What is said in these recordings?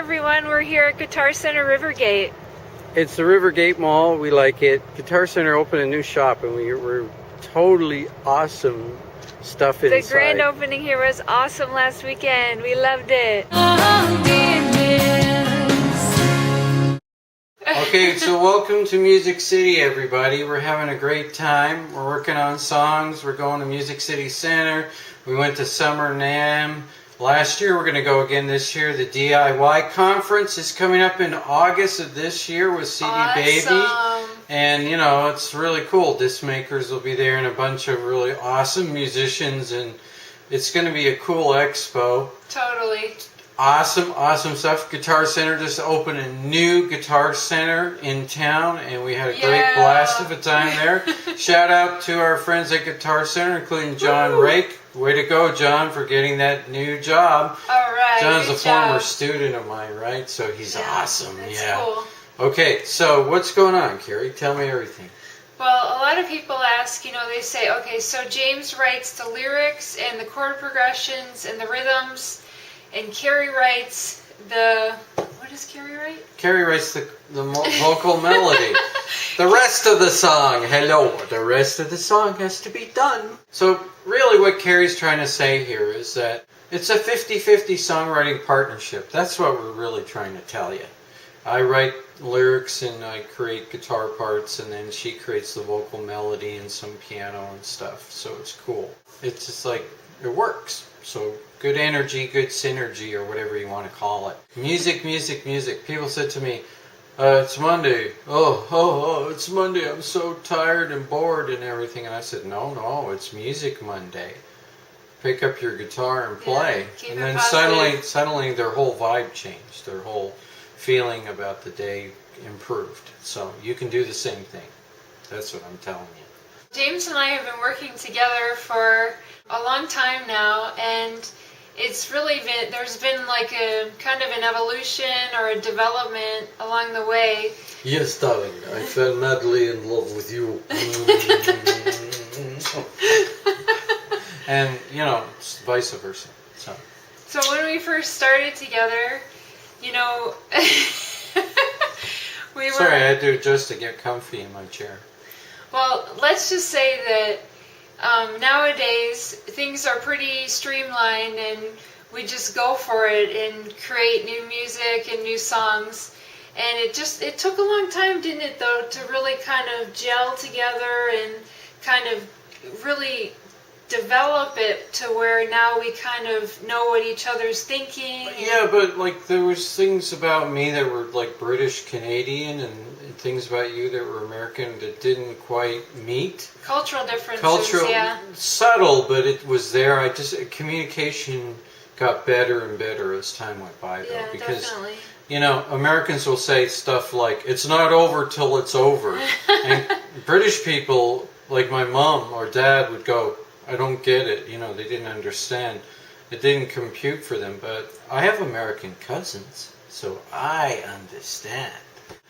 everyone, we're here at Guitar Center Rivergate. It's the Rivergate Mall. We like it. Guitar Center opened a new shop, and we're totally awesome stuff inside. The grand opening here was awesome last weekend. We loved it. Okay, so welcome to Music City, everybody. We're having a great time. We're working on songs. We're going to Music City Center. We went to Summer NAMM last year. We're going to go again this year. The DIY conference is coming up in August of this year with CD Baby. And, you know, it's really cool. Disc makers will be there and a bunch of really awesome musicians. And it's going to be a cool expo. Totally. Awesome stuff. Guitar Center just opened a new Guitar Center in town, and we had a great blast of a time there. Shout out to our friends at Guitar Center, including John Rake. Way to go, John, for getting that new job. All right. John's a former student of mine, right? So he's awesome. That's cool. Okay, so what's going on, Keri? Tell me everything. Well, a lot of people ask, you know, they say, okay, so James writes the lyrics and the chord progressions and the rhythms, and Keri writes the... What does Keri write? Keri writes the vocal melody. The rest of the song, the rest of the song has to be done. So really what Keri's trying to say here is that it's a 50-50 songwriting partnership. That's what we're really trying to tell you. I write lyrics and I create guitar parts, and then she creates the vocal melody and some piano and stuff. So it's cool. It's just like, it works. So good energy, good synergy, or whatever you want to call it. Music. People said to me, it's Monday. Oh, it's Monday. I'm so tired and bored and everything. And I said, no, it's Music Monday. Pick up your guitar and play. And then suddenly their whole vibe changed. Their whole feeling about the day improved. So you can do the same thing. That's what I'm telling you. James and I have been working together for a long time now, and it's really been, there's been like a kind of an evolution or a development along the way. Yes, darling, I fell madly in love with you. And, you know, it's vice versa. So when we first started together, you know, we were... Sorry, I had to adjust to get comfy in my chair. Well, let's just say that nowadays things are pretty streamlined, and we just go for it and create new music and new songs. And it took a long time, didn't it, though, to really kind of gel together and kind of really develop it to where now we kind of know what each other's thinking. Yeah, but like there was things about me that were like British Canadian, and things about you that were American that didn't quite meet. Cultural differences, yeah. Subtle, but it was there. Communication got better and better as time went by, though. Yeah, because, definitely. you know, Americans will say stuff like, it's not over till it's over. And British people, like my mom or dad, would go, I don't get it. You know, they didn't understand. It didn't compute for them. But I have American cousins, so I understand.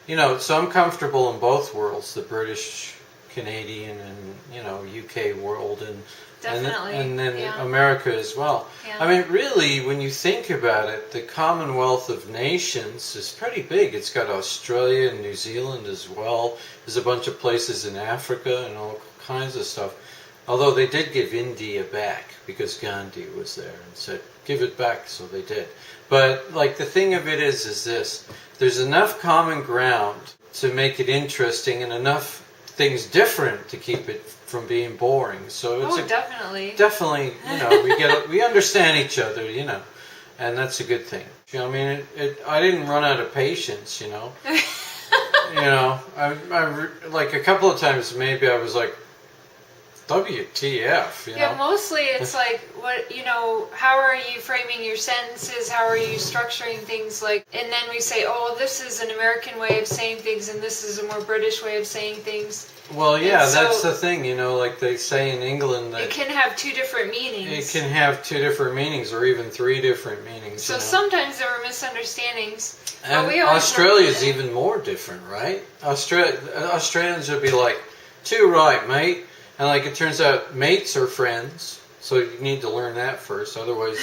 You know, so I'm comfortable in both worlds, the British, Canadian, and, you know, UK world, and then America as well. Yeah. I mean, really, when you think about it, the Commonwealth of Nations is pretty big. It's got Australia and New Zealand as well. There's a bunch of places in Africa and all kinds of stuff. Although they did give India back because Gandhi was there and said, give it back, so they did. But, like, the thing of it is this. There's enough common ground to make it interesting and enough things different to keep it from being boring. So it's definitely, you know, we understand each other, you know, and that's a good thing. You know, I mean, I didn't run out of patience, you know. You know, I like a couple of times maybe I was like, WTF, you know? Yeah, mostly it's like, what, you know, how are you framing your sentences? How are you structuring things? Like, and then we say, oh, this is an American way of saying things, and this is a more British way of saying things. Well, yeah, so that's the thing, you know, like they say in England that... It can have two different meanings. It can have two different meanings, or even three different meanings. So sometimes there are misunderstandings. And Australia's even more different, right? Australians would be like, too right, mate. And like it turns out mates are friends, so you need to learn that first. Otherwise,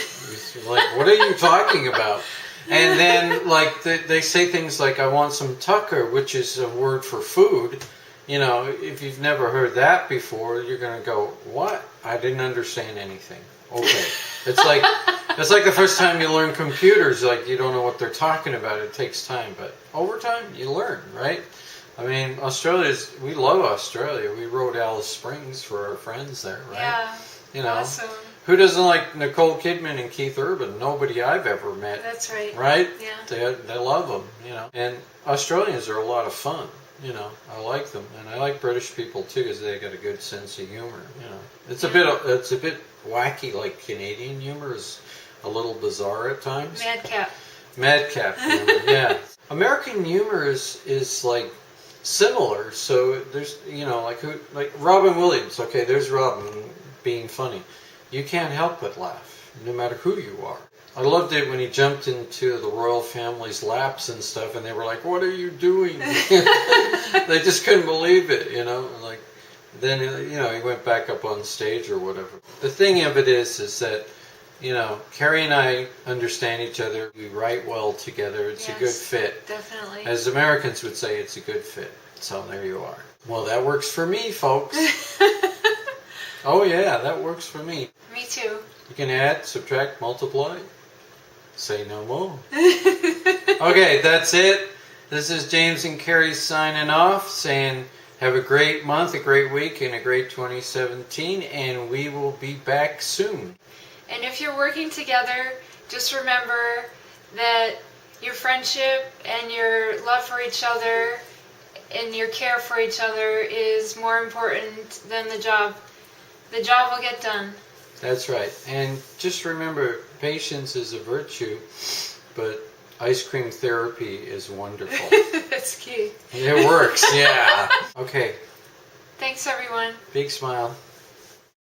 you're like, what are you talking about? And then, like, they say things like, I want some tucker, which is a word for food. You know, if you've never heard that before, you're going to go, what? I didn't understand anything. Okay. It's like the first time you learn computers, like, you don't know what they're talking about. It takes time. But over time, you learn, right? I mean, we love Australia. We rode Alice Springs for our friends there, right? Yeah. You know, awesome. Who doesn't like Nicole Kidman and Keith Urban? Nobody I've ever met. That's right. Right? Yeah. They love them, you know. And Australians are a lot of fun, you know. I like them, and I like British people too, because they got a good sense of humor, you know. It's a bit wacky, like Canadian humor is a little bizarre at times. Madcap humor, yeah. American humor is like similar. So there's, you know, like Robin Williams. Okay, there's Robin being funny. You can't help but laugh, no matter who you are. I loved it when he jumped into the royal family's laps and stuff, and they were like, "What are you doing?" They just couldn't believe it, you know. Like, then, you know, he went back up on stage or whatever. The thing of it is that, you know, Keri and I understand each other. We write well together. It's a good fit. Definitely. As Americans would say, it's a good fit. So there you are. Well, that works for me, folks. Oh yeah, that works for me. Me too. You can add, subtract, multiply. Say no more. Okay, that's it. This is James and Keri signing off, saying have a great month, a great week, and a great 2017, and we will be back soon. And if you're working together, just remember that your friendship and your love for each other and your care for each other is more important than the job. The job will get done. That's right. And just remember, patience is a virtue, but ice cream therapy is wonderful. That's key. It works, yeah. Okay. Thanks, everyone. Big smile.